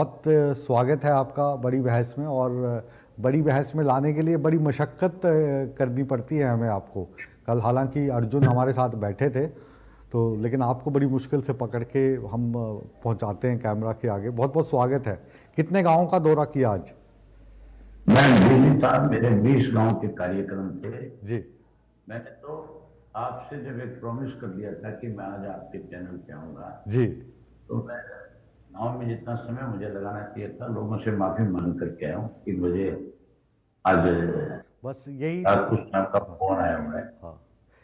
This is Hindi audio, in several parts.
बहुत स्वागत है आपका बड़ी बहस में। और बड़ी बहस में लाने के लिए बड़ी मशक्क़त करनी पड़ती है हमें आपको। कल हालांकि अर्जुन हमारे साथ बैठे थे, तो लेकिन आपको बड़ी मुश्किल से पकड़ के हम पहुंचाते हैं कैमरा के आगे। बहुत बहुत स्वागत है। कितने गांवों का दौरा किया आज? मैं दिल्ली था, मेरे 20 गांव के कार्यक्रम थे। जी मैंने तो आपसे जब एक प्रॉमिस कर दिया था कि मैं आज आपके चैनल पे आऊंगा, जी। तो मैं गांव में जितना समय मुझे लगाना चाहिए था लोगों से माफी मांग करके आया हूँ कि मुझे आज बस यही जो। रात कुछ नाम का हाँ फोन आया हुआ है हाँ।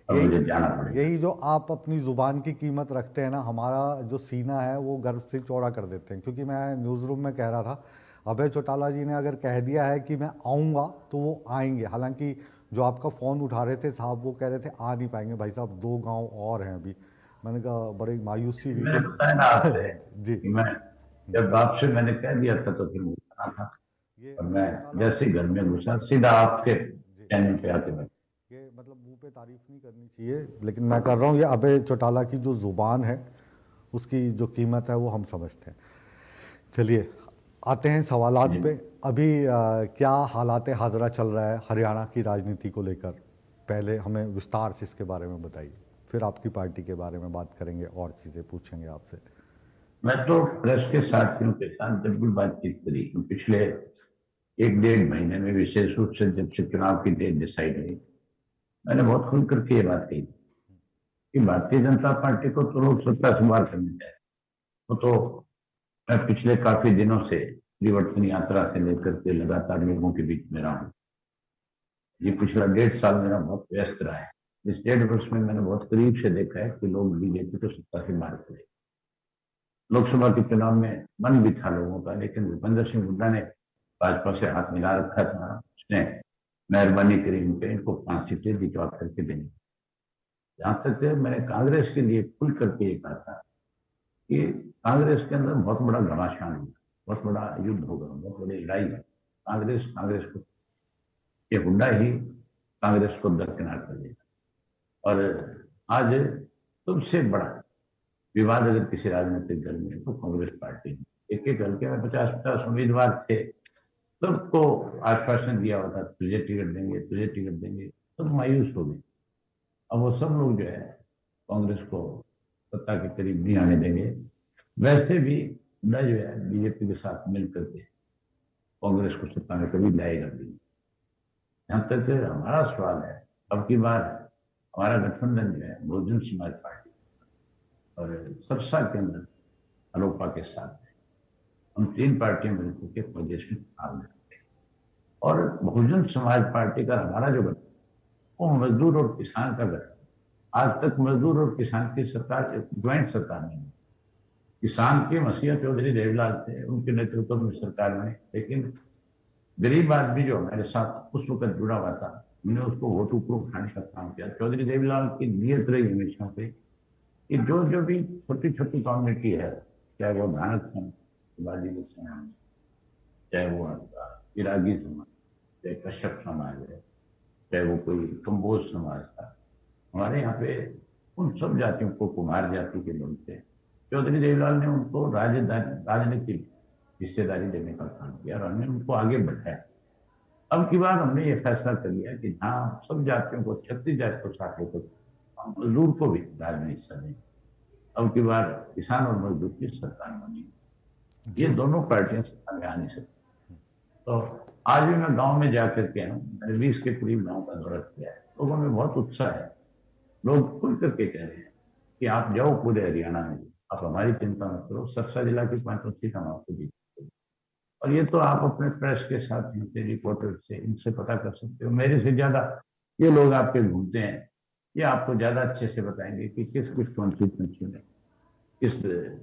और यही मुझे जाना पड़ेगा। यही जो आप अपनी ज़ुबान की कीमत रखते हैं ना, हमारा जो सीना है वो गर्व से चौड़ा कर देते हैं। क्योंकि मैं न्यूज़ रूम में कह रहा था, अभय चौटाला जी ने अगर कह दिया है कि मैं आऊँगा तो वो आएंगे। हालांकि जो आपका फ़ोन उठा रहे थे साहब, वो कह रहे थे आ नहीं पाएंगे भाई साहब, 2 गांव और हैं अभी। मैंने कहा बड़ी मायूसी हुई मैंने कि बताया ना आपसे जी। कि मैं जब आपसे मैंने कह दिया था तो फिर मुझे आना था। ये और अभय मैं चौटाला। जैसे ही घर में घुसा सीधा आपके जी। चैनल पे आके बैठा। ये मतलब मुंह पे तारीफ नहीं करनी चाहिए, लेकिन मैं कर रहा हूँ। ये अभय चौटाला की जो ज़ुबान है, उसकी जो कीमत है वो हम समझते हैं। चलिए आते हैं सवालात जी, पे। अभी क्या हालात हाजरा चल रहा है हरियाणा की राजनीति को लेकर? पहले हमें विस्तार से इसके बारे में बताइए, फिर आपकी पार्टी के बारे में बात करेंगे और चीज़ें पूछेंगे आपसे। मैं तो प्रेस के साथियों के साथ जब भी बातचीत करी पिछले 1 डेढ़ महीने में, विशेष रूप से जब से चुनाव की डेट डिसाइड हुई, मैंने बहुत खुल करके ये बात कही कि भारतीय जनता पार्टी को तो लोग सत्ता से बाहर करने चाहे। वो तो मैं पिछले काफी दिनों से परिवर्तन यात्रा से लेकर के लगातार लोगों के बीच में रहा हूँ। ये पिछला 1.5 साल मेरा बहुत व्यस्त रहा है। इस 1.5 वर्ष में मैंने बहुत करीब से देखा है कि लोग बीजेपी को सत्ता से बाहर करें। लोकसभा के चुनाव में मन भी था लोगों का, लेकिन भूपेंद्र सिंह हुड्डा ने भाजपा से हाथ मिला रखा था। उसने मेहरबानी करी उनके इनको 5 सीटें जितवा करके देनी। जहां तक मैंने कांग्रेस के लिए खुल करके ये कहा था कि कांग्रेस के अंदर बहुत बड़ा घमासान होगा, बहुत बड़ा युद्ध होगा, बहुत बड़ी लड़ाई है। कांग्रेस कांग्रेस को, ये हुड्डा ही कांग्रेस को दरकिनार कर देगा। और आज सबसे बड़ा विवाद अगर किसी राजनीतिक दल में है तो कांग्रेस पार्टी में। एक एक हल्के में 50-50 उम्मीदवार थे, सबको आश्वासन दिया हुआ था तुझे टिकट देंगे, तुझे टिकट देंगे। सब मायूस हो गए। अब वो सब लोग जो है कांग्रेस को सत्ता के करीब नहीं आने देंगे। वैसे भी न जो है बीजेपी के साथ मिलकर के कांग्रेस को सत्ता में कभी लाएगा भी नहीं। जहां तक हमारा सवाल है, अब की बार हमारा गठबंधन जो है बहुजन समाज पार्टी और सरसा के अंदर अलोपा के साथ है। हम 3 पार्टियां मिलकर के प्रदेश में चुनाव लड़ेंगे। और बहुजन समाज पार्टी का हमारा जो गठबंधन, वो मजदूर और किसान का गठबंधन। आज तक मजदूर और किसान की सरकार ज्वाइंट सरकार नहीं है। किसान के मसीहा चौधरी देवलाल थे, उनके नेतृत्व में सरकार बनी, लेकिन गरीब आदमी जो हमारे साथ उस वक्त जुड़ा हुआ था, हमने उसको वोट ऊपर उठाने का काम किया। चौधरी देवलाल की नीयत रही हमेशा से कि जो जो भी छोटी छोटी कम्युनिटी है, चाहे वो धानक समाज, चाहे वो आपका इरागी समाज, चाहे कश्यप समाज है, चाहे वो कोई कंबोज समाज था, हमारे यहाँ पे उन सब जातियों को, कुमार जाति के लोग थे, चौधरी देवलाल ने उनको राजनीतिक हिस्सेदारी देने का काम किया और हमने उनको आगे बढ़ाया। अब की बार हमने ये फैसला कर लिया कि हाँ, सब जातियों को, 36 जाति को साथ लेकर हम मजदूर को भी राज्य में हिस्सा दें। अब की बार किसान और मजदूर की सरकार बनी। ये जी दोनों पार्टियां सत्ता में आ नहीं सकती। तो आज भी मैं गांव में जाकर के हूँ, मैंने 20 के करीब गांव का दौरा किया है। लोगों में बहुत उत्साह है। लोग खुल करके कह रहे हैं कि आप जाओ पूरे हरियाणा में, आप हमारी चिंता मत करो, सरसा जिला की 5 सीट हम आपको दी। और ये तो आप अपने प्रेस के साथ इनसे, रिपोर्टर से, इनसे पता कर सकते हो। मेरे से ज्यादा ये लोग आपके घूमते हैं, ये आपको ज्यादा अच्छे से बताएंगे कि किस किस कौन सीट में चुने, किस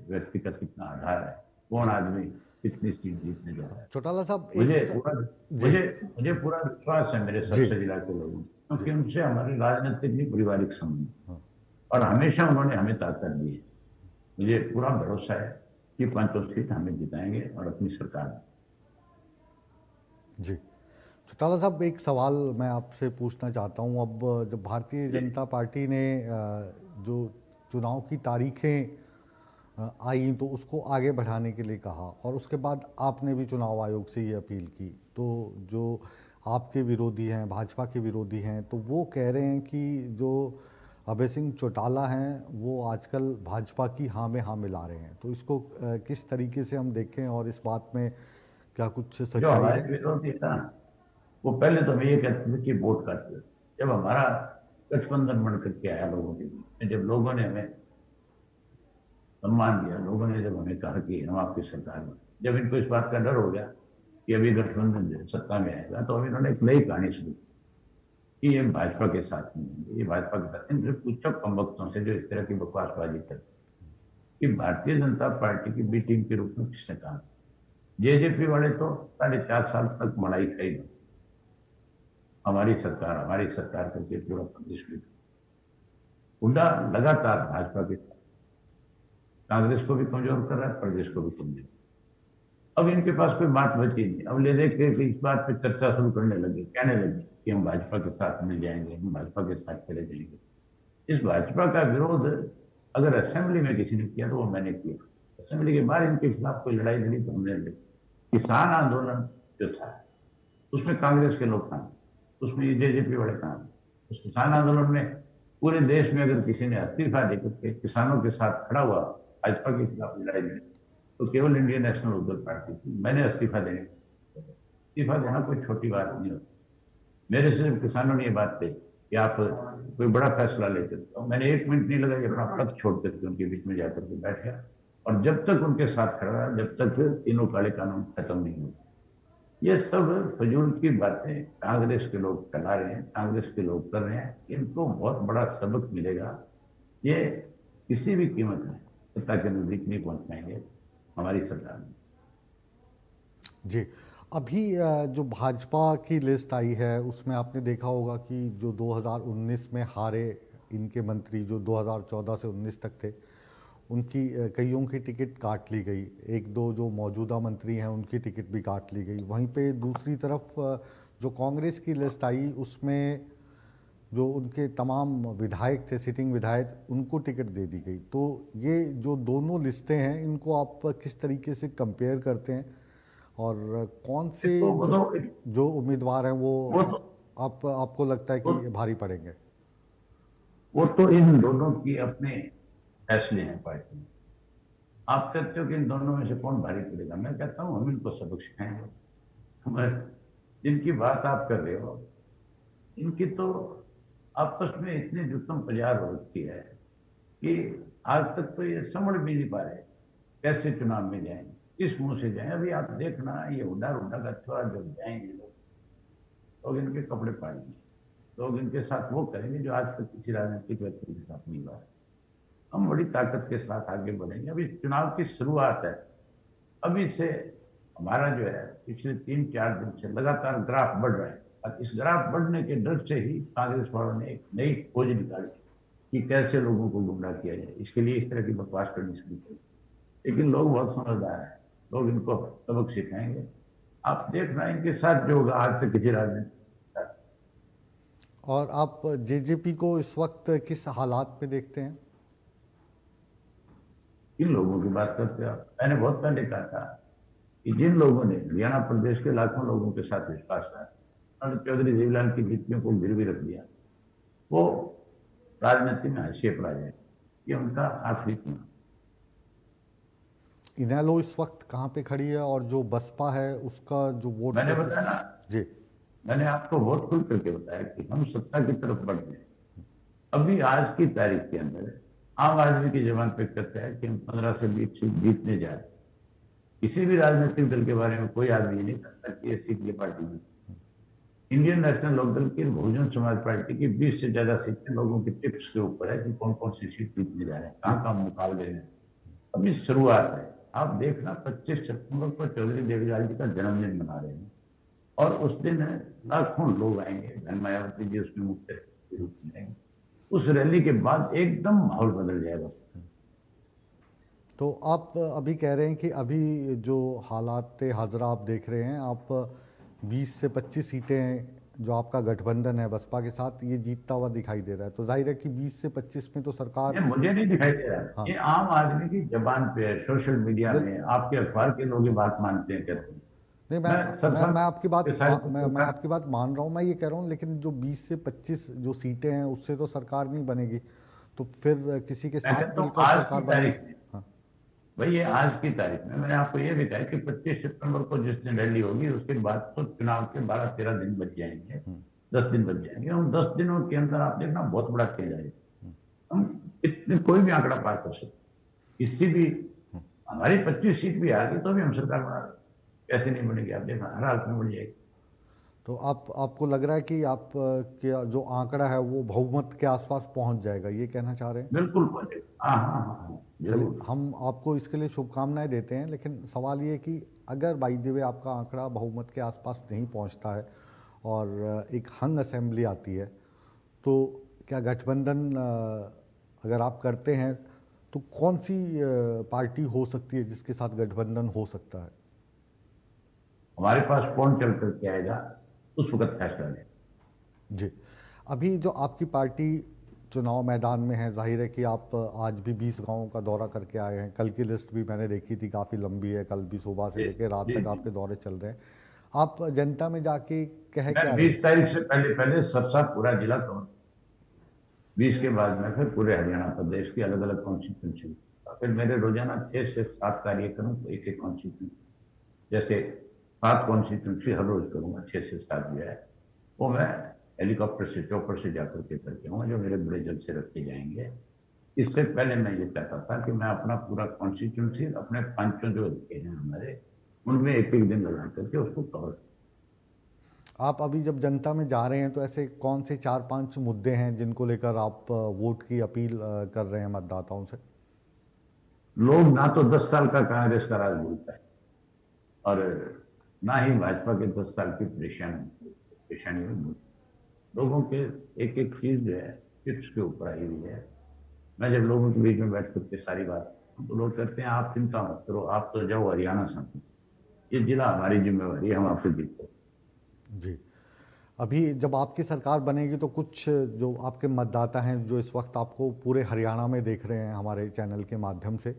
व्यक्ति का कितना आधार है, कौन जी। आदमी कितनी सीट जीतने जा रहा है। चौटाला साहब मुझे पूरा जी मुझे मुझे पूरा विश्वास है मेरे जी सरसा जिला के लोगों, जी। क्योंकि उनसे हमारे राजनीतिक नहीं, पारिवारिक संबंध, और हमेशा उन्होंने हमें ताकत दी है। मुझे पूरा भरोसा है कि 5 सीट हमें जिताएंगे और अपनी सरकार। जी। चौटाला साहब एक सवाल मैं आपसे पूछना चाहता हूँ। अब जब भारतीय जी, जनता पार्टी ने जो चुनाव की तारीखें आई तो उसको आगे बढ़ाने के लिए कहा, और उसके बाद आपने भी चुनाव आयोग से ये अपील की। तो जो आपके विरोधी हैं, भाजपा के विरोधी हैं, तो वो कह रहे हैं कि जो अभय सिंह चौटाला हैं वो आजकल भाजपा की हाँ में हाँ मिला रहे हैं। तो इसको किस तरीके से हम देखें, और इस बात में क्या कुछ जो सच्चाई हमारे है? विरोधी था वो पहले तो मैं ये कहते थे कि वोट काटते थे। जब हमारा गठबंधन बन करके आया लोगों के बीच में, जब लोगों ने हमें सम्मान दिया, लोगों ने जब हमें कहा कि हम आपकी सरकार में, जब इनको इस बात का डर हो गया कि अभी गठबंधन जो है सत्ता में आएगा, तो अब इन्होंने एक नई कहानी शुरू की कि ये भाजपा के साथ नहीं है, ये भाजपा के साथ। इनसे पूछो कम वक्तों से जो इस तरह की बकवासबाजी करते कि भारतीय जनता पार्टी की बी टीम के रूप में किसने काम किया? जेजेपी वाले तो 4.5 साल तक मलाई खाई, हमारी सरकार करके पूरा प्रदेश में हुड्डा लगातार भाजपा के साथ कांग्रेस को भी कमजोर कर रहा है, प्रदेश को भी कमजोर। अब इनके पास कोई बात बची नहीं। अब ले देख के इस बात पे चर्चा शुरू करने लगे, कहने लगे कि हम भाजपा के साथ मिल जाएंगे, हम भाजपा के साथ चले जाएंगे। इस भाजपा का विरोध अगर असेंबली में किसी ने किया तो वो मैंने किया। असेंबली के बाहर इनके खिलाफ कोई लड़ाई लड़ी तो हमने लड़ी। किसान आंदोलन जो था उसमें कांग्रेस के लोग काम, उसमें जेजेपी वाले काम। उस किसान आंदोलन में पूरे देश में अगर किसी ने इस्तीफा देकर के किसानों के साथ खड़ा हुआ, भाजपा के खिलाफ लड़ाई लड़ी, तो केवल इंडियन नेशनल लोकदल पार्टी थी। मैंने इस्तीफा देना कोई छोटी बात नहीं होती। मेरे सिर्फ किसानों ने ये बात कही कि आप कोई बड़ा फैसला लेते हो। मैंने 1 मिनट नहीं लगा कि अपना पद छोड़ करके उनके बीच में जाकर के बैठ गया, और जब तक उनके साथ खड़ा रहा, जब तक तीनों काले कानून खत्म नहीं हुए। ये सब फजूल की बातें कांग्रेस के लोग चला रहे हैं, कांग्रेस के लोग कर रहे हैं। इनको बहुत बड़ा सबक मिलेगा। ये किसी भी कीमत में सत्ता के नजदीक नहीं पहुंच पाएंगे हमारी सरकार में। जी। अभी जो भाजपा की लिस्ट आई है उसमें आपने देखा होगा कि जो 2019 में हारे इनके मंत्री, जो 2014 से 19 तक थे, उनकी कईयों की टिकट काट ली गई। एक दो जो मौजूदा मंत्री हैं उनकी टिकट भी काट ली गई। वहीं पे दूसरी तरफ जो कांग्रेस की लिस्ट आई उसमें जो उनके तमाम विधायक थे, सिटिंग विधायक, उनको टिकट दे दी गई। तो ये जो दोनों लिस्टें हैं इनको आप किस तरीके से कंपेयर करते हैं, और कौन से इसको जो उम्मीदवार हैं वो वो तो आपको लगता है वो, कि भारी पड़ेंगे? वो तो इन दोनों की अपने फैसले हैं पार्टी में। आप कहते हो कि इन दोनों में से कौन भारी पड़ेगा, मैं कहता हूं हम इनको सबक सिखाएंगे। हमारे जिनकी बात आप कर रहे हो, इनकी तो आपस में इतनी जुत्तम पजार हो रखी है कि आज तक तो ये समझ भी नहीं पा रहे कैसे चुनाव में जाएं, किस मुंह से जाएं। अभी आप देखना, ये हुड्डा का छोरा जब जाएंगे लोग इनके कपड़े पाड़ेंगे, लोग इनके साथ वो करेंगे जो आज तक किसी राजनीतिक व्यक्ति के साथ नहीं हुआ है। हम बड़ी ताकत के साथ आगे बढ़ेंगे। अभी चुनाव की शुरुआत है। अभी से हमारा जो है पिछले 3-4 दिन से लगातार ग्राफ बढ़ रहा है, और इस ग्राफ बढ़ने के डर से ही कांग्रेस वालों ने एक नई खोज निकाली कि कैसे लोगों को गुमराह किया जाए। इसके लिए इस तरह की बकवास करनी शुरू की। लेकिन लोग बहुत समझदार हैं, लोग इनको सबक सिखाएंगे। आप देखना इनके साथ जो होगा आज तक किसी राजनीति। और आप जेजेपी को इस वक्त किस हालात में देखते हैं? किन लोगों की बात करते हो आप? मैंने बहुत पहले कहा था कि जिन लोगों ने हरियाणा प्रदेश के लाखों लोगों के साथ विश्वासघात, चौधरी देवीलाल की नीतियों को गिरवी रख दिया, वो राजनीति में हाशिए पर आ जाए। ये उनका आखिरी चुनाव। इनेलो इस वक्त कहाँ पे खड़ी है, और जो बसपा है उसका जो वोट मैंने बताया ना, जी, मैंने आपको बहुत खुल करके बताया कि हम सत्ता की तरफ बढ़ रहे हैं। अभी आज की तारीख के अंदर आम आदमी की जबान पे कहते हैं कि हम 15 से 20 सीट जीतने जा रहे हैं। किसी भी राजनीतिक दल के बारे में कोई आदमी ये नहीं कहता कि ये सीट ये पार्टी की। इंडियन नेशनल लोकदल की, बहुजन समाज पार्टी की 20 से ज्यादा सीटें लोगों की टिप्स के ऊपर है कि कौन कौन सी सीट जीतने जा रहे हैं, कहाँ कहाँ मुकाबले हैं। अभी शुरुआत है। आप देखना 25 सितंबर को चौधरी देवीलाल जी का जन्मदिन मना रहे हैं, और उस दिन लाखों लोग आएंगे। धन मायावती जी उसमें मुख्य रूप में आएंगे। उस रैली के बाद एकदम माहौल बदल जाएगा। तो आप अभी कह रहे हैं कि अभी जो हालात हाजरा आप देख रहे हैं, आप 20 से 25 सीटें जो आपका गठबंधन है बसपा के साथ, ये जीतता हुआ दिखाई दे रहा है, तो जाहिर है कि 20 से 25 में तो सरकार। ये मुझे नहीं दिखाई दे रहा। हाँ, ये आम आदमी की जबान पे है, सोशल मीडिया बिल में आपके अखबार के लोग ये बात मानते हैं, कहते हैं। नहीं, मैं सर मैं आपकी बात सारी मैं सरकार आपकी बात मान रहा हूँ, मैं ये कह रहा हूँ, लेकिन जो 20 से 25 जो सीटें हैं उससे तो सरकार नहीं बनेगी, तो फिर किसी के मैं साथ कहता हूँ मिलकर आज सरकार की बनेगी। तारीख में, हाँ, भाई ये आज की तारीख में मैंने आपको ये भी कहा कि 25 सितंबर को जिस दिन रैली होगी उसके बाद तो चुनाव के 12-13 दिन बच जाएंगे, 10 दिन बच जाएंगे। उन 10 दिनों के अंदर आप देखना बहुत बड़ा चेंज आएगा। हम इतने कोई भी आंकड़ा पार कर सकते, किसी भी, हमारी 25 सीट भी आ गई तो भी हम सरकार बना रहे, कैसे नहीं बनेगी आप देखना, हर हालत में बढ़ जाएगी। तो आपको लग रहा है कि आप के जो आंकड़ा है वो बहुमत के आसपास पहुंच जाएगा, ये कहना चाह रहे हैं? बिल्कुल पहुंचेगा, हाँ हाँ हाँ हाँ, चलिए, जरूर। हम आपको इसके लिए शुभकामनाएं देते हैं, लेकिन सवाल ये कि अगर बाई द वे आपका आंकड़ा बहुमत के आसपास नहीं पहुंचता है और एक हंग असेंबली आती है, तो क्या गठबंधन अगर आप करते हैं तो कौन सी पार्टी हो सकती है जिसके साथ गठबंधन हो सकता है? हमारे पास कौन चल करके आएगा उस वक्त फैसला लें। जी, अभी जो आपकी पार्टी चुनाव मैदान में है, जाहिर है कि आप आज भी 20 गांवों का दौरा करके आए हैं, कल की लिस्ट भी मैंने देखी थी, काफ़ी लंबी है, कल भी सुबह से जी लेकर रात जी तक जी। आपके दौरे चल रहे हैं। आप जनता में जाके कह मैं क्या रहे 20 हैं? तारीख से पहले पहले सबसा पूरा जिला कवर, 20 के बाद में फिर पूरे हरियाणा प्रदेश की अलग अलग कॉन्स्टिट्यूंसी, फिर मेरे रोजाना 6 से 7 कार्यक्रम एक एक कॉन्स्टिट्यूंसी, जैसे 7 कॉन्स्टिट्यूंसी हर रोज करूंगा, 6 से 7 जो है वो मैं हेलीकॉप्टर से चौपर से जाकर के करके आऊंगा, जो मेरे बड़े जलसे रखे जाएंगे। इससे पहले मैं ये चाहता था कि मैं अपना पूरा कॉन्स्टिट्यूंसी अपने पंचों जो लिखे हैं हमारे, उनमें एक एक दिन लगा करके उसको कवर। आप अभी जब जनता में जा रहे हैं तो ऐसे कौन से 4-5 मुद्दे हैं जिनको लेकर आप वोट की अपील कर रहे हैं मतदाताओं से? लोग ना तो 10 साल का कांग्रेस का राज भूलता है, और ना ही भाजपा के 10 साल की परेशानी में लोगों के एक एक चीज जो है चिप्स के ऊपर आई हुई है। मैं जब लोगों के बीच में बैठ करके सारी बात, तो लोग कहते हैं आप चिंता मत करो, आप तो जाओ हरियाणा संसद, ये जिला हमारी जिम्मेवारी है, हम आपसे जीतते। जी, अभी जब आपकी सरकार बनेगी तो कुछ जो आपके मतदाता हैं जो इस वक्त आपको पूरे हरियाणा में देख रहे हैं हमारे चैनल के माध्यम से,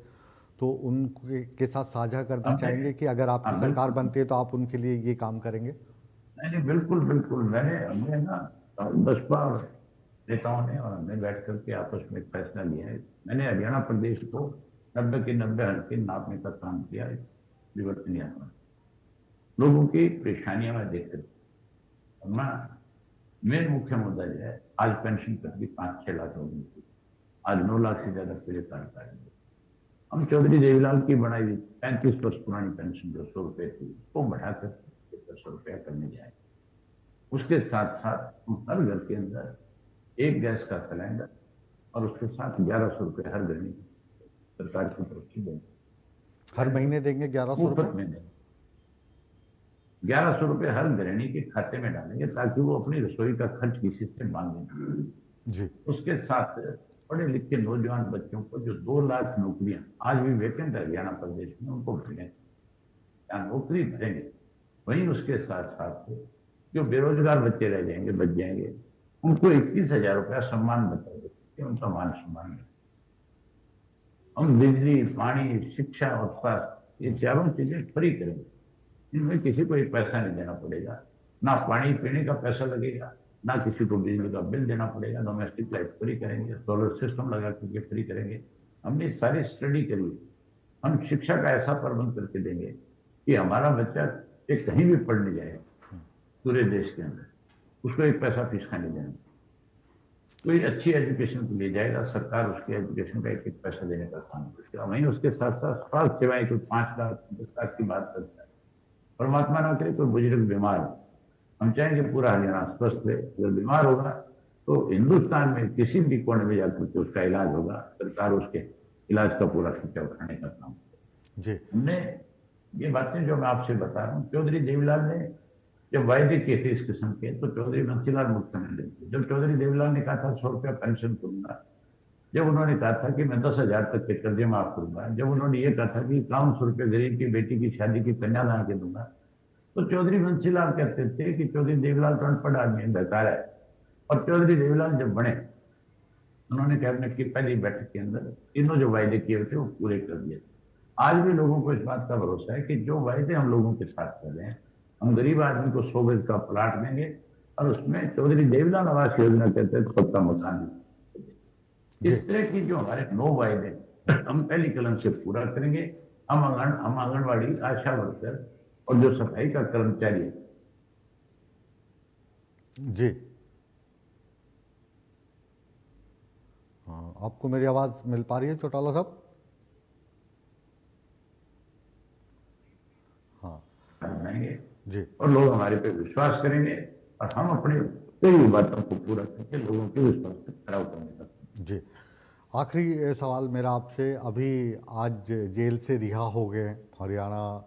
तो उनके के साथ साझा करना हमने, चाहेंगे कि अगर आपकी हाँ सरकार बिल्कुल, बनती है तो आप उनके लिए ये काम करेंगे? नहीं नहीं बिल्कुल बिल्कुल, हमने ना बसपा और नेताओं ने और हमने बैठ करके आपस में एक फैसला लिया है। मैंने हरियाणा प्रदेश को 90 के 90 हल्के नापने का काम किया है, विवर्तन यात्रा, लोगों की परेशानियां मैं देख कर। मैं मेन मुख्य मुद्दा जो है, आज पेंशन कट 5-6 लाख लोगों की, आज 9 लाख से ज्यादा पूरे कार्य। हम चौधरी देवीलाल की बनाई हुई 35 वर्ष पुरानी पेंशन जो 100 रुपए थी वो बढ़ाकर 100 रुपया करने जाए। उसके साथ साथ हम हर घर के अंदर एक गैस का सिलेंडर और उसके साथ 1100 रुपये हर गृहिणी सरकार की तरफ से देंगे, हर महीने देंगे 1100 रुपये? मुफ्त में देंगे। 1100 रुपये हर गृहिणी के खाते में डालेंगे ताकि वो अपनी रसोई का खर्च किसी से मांगे। जी, उसके साथ पढ़े लिखे नौजवान बच्चों को जो 2 लाख नौकरियां आज भी वैकेंट है हरियाणा प्रदेश में, उनको भरेंगे या नौकरी भरेंगे। वहीं उसके साथ साथ जो बेरोजगार बच्चे रह जाएंगे, बच जाएंगे, उनको 21,000 रुपया सम्मान बता देते, उनका मान सम्मान। हम बिजली, पानी, शिक्षा और स्वास्थ्य, ये चारों चीजें फ्री करेंगे, इनमें किसी को एक पैसा नहीं देना पड़ेगा, ना पानी पीने का पैसा लगेगा, ना किसी को बिजली का बिल देना पड़ेगा, डोमेस्टिक लाइट फ्री करेंगे, सोलर सिस्टम लगा करके फ्री करेंगे। हमने सारी स्टडी करी, हम शिक्षा का ऐसा प्रबंध करके देंगे कि हमारा बच्चा एक कहीं भी पढ़ने जाए पूरे देश के अंदर, उसको एक पैसा फीस का नहीं देना, कोई अच्छी एजुकेशन के लिए जाएगा, सरकार उसकी एजुकेशन का एक एक पैसा देने का काम करेगा। वहीं उसके साथ साथ स्वास्थ्य सेवाएं, कोई 5 लाख 10 लाख की बात करता है, परमात्मा ना करे कोई बुजुर्ग बीमार है, हम चाहेंगे पूरा हरियाणा स्वस्थ रहे। अगर बीमार होगा तो हिंदुस्तान में किसी भी कोने में जाकर के उसका इलाज होगा, सरकार उसके इलाज का पूरा खर्चा उठाने का काम करेगी। जी, हमने ये बातें जो मैं आपसे बता रहा हूँ, चौधरी देवीलाल ने जब वायदे किए थे इस किस्म के, तो चौधरी बंसीलाल मुख्यमंत्री थे, जब चौधरी देवीलाल ने कहा था 100 रुपया पेंशन करूंगा, जब उन्होंने कहा था कि मैं 10,000 तक के कर्जे माफ करूंगा, जब उन्होंने ये कहा था कि 5100 रुपये गरीब की बेटी की शादी की कन्यादान के दूंगा, तो चौधरी बंसीलाल कहते थे कि चौधरी देवीलाल तो अनपढ़ आदमी है, बेकार है। और चौधरी देवीलाल जब बने, उन्होंने कैबिनेट की पहली बैठक के अंदर तीनों जो वायदे किए थे वो पूरे कर दिए। आज भी लोगों को इस बात का भरोसा है कि जो वायदे हम लोगों के साथ कर रहे हैं, हम गरीब आदमी को 100 गज का प्लाट देंगे और उसमें चौधरी देवीलाल आवास योजना कहते हैं पक्का मकान भी। इस तरह की जो हमारे 9 वायदे हम पहली कलम से पूरा करेंगे। हम आंगनबाड़ी, आशा वर्कर और जो सफाई का कर्मचारी है। जी हाँ, आपको मेरी आवाज़ मिल पा रही है चौटाला साहब? हाँ बनाएंगे जी और लोग हमारे पे विश्वास करेंगे और हम अपने कई बातों को पूरा करके लोगों के विश्वास को खड़ा उतरने का। जी आखिरी सवाल मेरा आपसे, अभी आज जेल से रिहा हो गए हरियाणा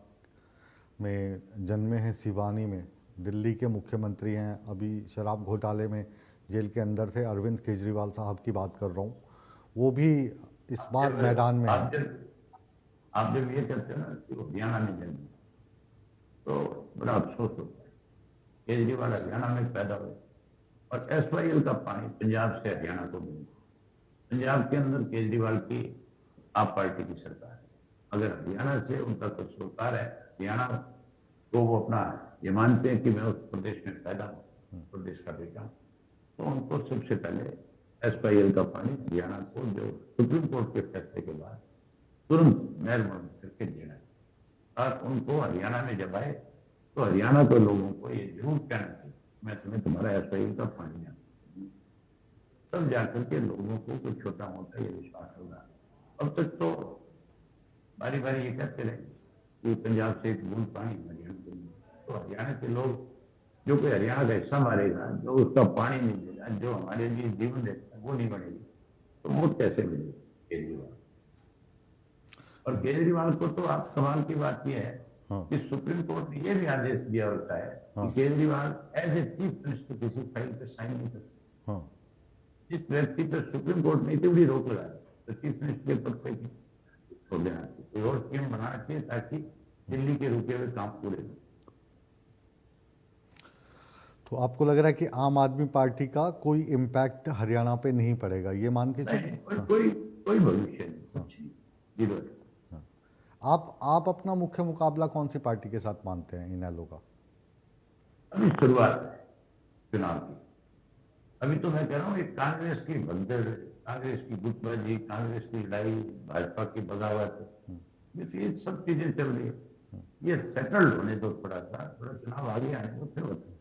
में जन्मे हैं सिवानी में, दिल्ली के मुख्यमंत्री हैं, अभी शराब घोटाले में जेल के अंदर थे, अरविंद केजरीवाल साहब की बात कर रहा हूँ, वो भी इस बार मैदान में हैं। आप जब ये कहते हैं ना कि वो हरियाणा में जन्मे, तो बड़ा अफसोस होता है। केजरीवाल हरियाणा में पैदा हुए और SYL का पानी पंजाब से हरियाणा को मिले। पंजाब के अंदर केजरीवाल की आप पार्टी की सरकार है। अगर हरियाणा से उनका कुछ सरोकार है, हरियाणा को वो अपना ये मानते हैं कि मैं उस प्रदेश में पैदा हूँ, प्रदेश का बेटा हूँ, तो उनको सबसे पहले SYL का पानी हरियाणा को, जो सुप्रीम कोर्ट के फैसले के बाद तुरंत नहर मर्ज करके देना है। और उनको हरियाणा में जब आए तो हरियाणा के लोगों को ये जरूर कहना चाहिए, मैं तुम्हें तुम्हारा SYL का पानी है, तब जाकर के लोगों को कुछ छोटा मोटा ये विश्वास होगा। अब तक तो बारी बारी ये कहते रहे कि पंजाब से एक बूंद पानी हरियाणा को नहीं, तो हरियाणा के लोग, जो कोई हरियाणा का हिस्सा मारेगा, जो उसका पानी नहीं देगा, जो हमारे लिए जीवन देता है वो नहीं बनेगी, तो वोट कैसे मिलेगी केजरीवाल? और केजरीवाल को तो आप सवाल की बात यह है कि सुप्रीम कोर्ट ने यह भी आदेश दिया होता है कि Kejriwal as a chief minister किसी फाइल पे साइन नहीं करते। जिस व्यक्ति पर सुप्रीम कोर्ट ने इतनी बड़ी रोक लगा तो चीफ मिनिस्टर के पद पे हो देना चाहिए, कोई और स्कीम बनाना चाहिए ताकि दिल्ली के रुके हुए काम पूरे हो। तो आपको लग रहा है कि आम आदमी पार्टी का कोई इम्पैक्ट हरियाणा पे नहीं पड़ेगा, ये मान के चलिए? कोई भविष्य नहीं, कुछ नहीं, जीरो। आप अपना मुख्य मुकाबला कौन सी पार्टी के साथ मानते हैं इनेलो का? अभी शुरुआत है चुनाव की। अभी तो मैं कह रहा हूँ एक कांग्रेस की भगदड़, कांग्रेस की गुटबाजी, कांग्रेस की लड़ाई, भाजपा की बगावत, ये सब चीजें चल रही है। ये सेटल्ड होने तो थोड़ा चुनाव आगे आने तो फिर होता है।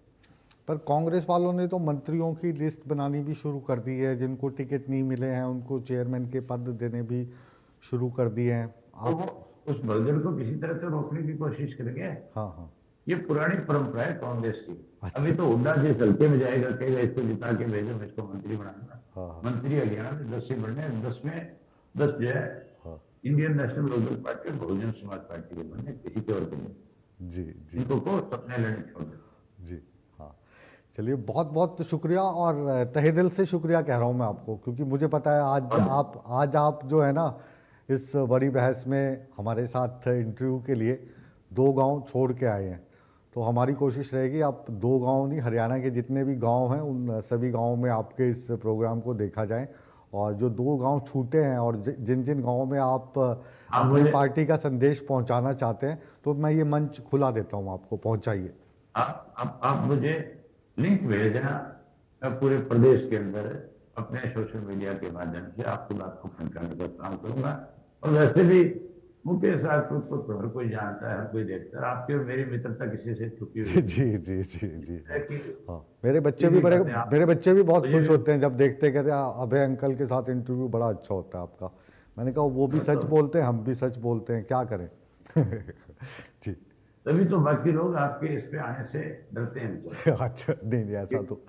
पर कांग्रेस वालों ने तो मंत्रियों की लिस्ट बनानी भी शुरू कर दी है, जिनको टिकट नहीं मिले हैं उनको चेयरमैन के पद देने भी शुरू कर दिए हैं। आप उस भगदड़ को किसी तरह से रोकने की कोशिश करेंगे? हाँ, ये पुरानी परंपरा है कांग्रेस की। अच्छा। अभी तो हुड्डा से चलते में जाएगा, कहेगा इसको जिता के भेजो, मैं इसको मंत्री बनाऊंगा। मंत्री हरियाणा में 10 से बढ़ने, 10 में 10 जो है इंडियन नेशनल लोकदल पार्टी और बहुजन समाज पार्टी के बनने, किसी के और के नहीं। जी इनको को सपने लेने छोड़ दो। जी हाँ, चलिए बहुत बहुत शुक्रिया, और तहे दिल से शुक्रिया कह रहा हूँ मैं आपको, क्योंकि मुझे पता है आज आप जो है ना इस बड़ी बहस में हमारे साथ इंटरव्यू के लिए 2 गांव छोड़ के आए हैं। तो हमारी कोशिश रहेगी आप 2 गांव नहीं, हरियाणा के जितने भी गांव हैं उन सभी गांवों में आपके इस प्रोग्राम को देखा जाए, और जो 2 गांव छूटे हैं और जिन जिन गांवों में आप अपनी पार्टी का संदेश पहुंचाना चाहते हैं, तो मैं ये मंच खुला देता हूं, आपको पहुंचाइए। आप मुझे लिंक भेज देना, मैं पूरे प्रदेश के अंदर अपने सोशल मीडिया के माध्यम से आपकी बात को पहुंचाने का काम करूंगा। और वैसे भी मुकेश राजपूत को तो हर कोई जानता है, हर कोई देखता है, आपकी और मेरी मित्रता किसी से छुपी हुई। जी हाँ, मेरे बच्चे भी बहुत खुश होते हैं जब देखते, कहते हैं अभय अंकल के साथ इंटरव्यू बड़ा अच्छा होता है आपका। मैंने कहा वो भी सच बोलते हैं, हम भी सच बोलते हैं, क्या करें। जी तभी तो बाकी लोग आपके इस पे आने से डरते हैं। अच्छा नहीं ऐसा तो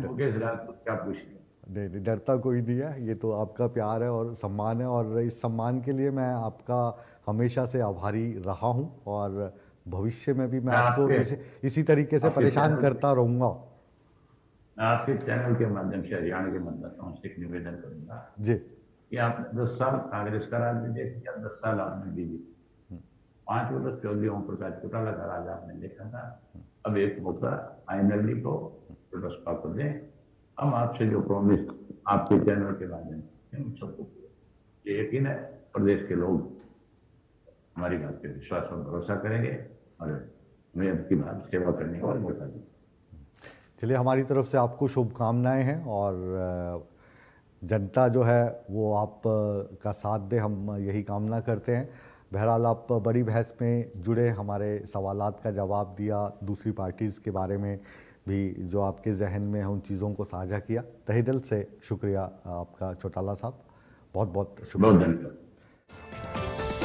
मुकेश राजपूत क्या पूछेंगे? नहीं डरता कोई नहीं है, ये तो आपका प्यार है और सम्मान है, और इस सम्मान के लिए मैं आपका हमेशा से आभारी रहा हूं, और भविष्य में भी मैं आपको इसी तरीके से परेशान करता रहूंगा। मैं आपके चैनल के माध्यम से हरियाणा के मतदाताओं से एक निवेदन करूंगा जी कि आप 10 साल कांग्रेस का राज भी देखिए, 10 साल आपने बीजेपी, 5 वर्ष चौधरी ओम प्रकाश चौटाला का राज आपने देखा था। अब एक मौका फाइनली को बसपा को दें। हम आपसे जो प्रॉमिस आपके चैनल के माध्यम से उन सबको ये यकीन है प्रदेश के लोग हमारी बात पे विश्वास और भरोसा करेंगे और हमें आपकी बात सेवा करने का मौका दें। चलिए, हमारी तरफ से आपको शुभकामनाएं हैं और जनता जो है वो आप का साथ दे, हम यही कामना करते हैं। बहरहाल आप बड़ी बहस में जुड़े, हमारे सवालात का जवाब दिया, दूसरी पार्टीज़ के बारे में भी जो आपके जहन में है उन चीज़ों को साझा किया। तहे दिल से शुक्रिया आपका चौटाला साहब, बहुत बहुत शुक्रिया। बहुत धन्यवाद।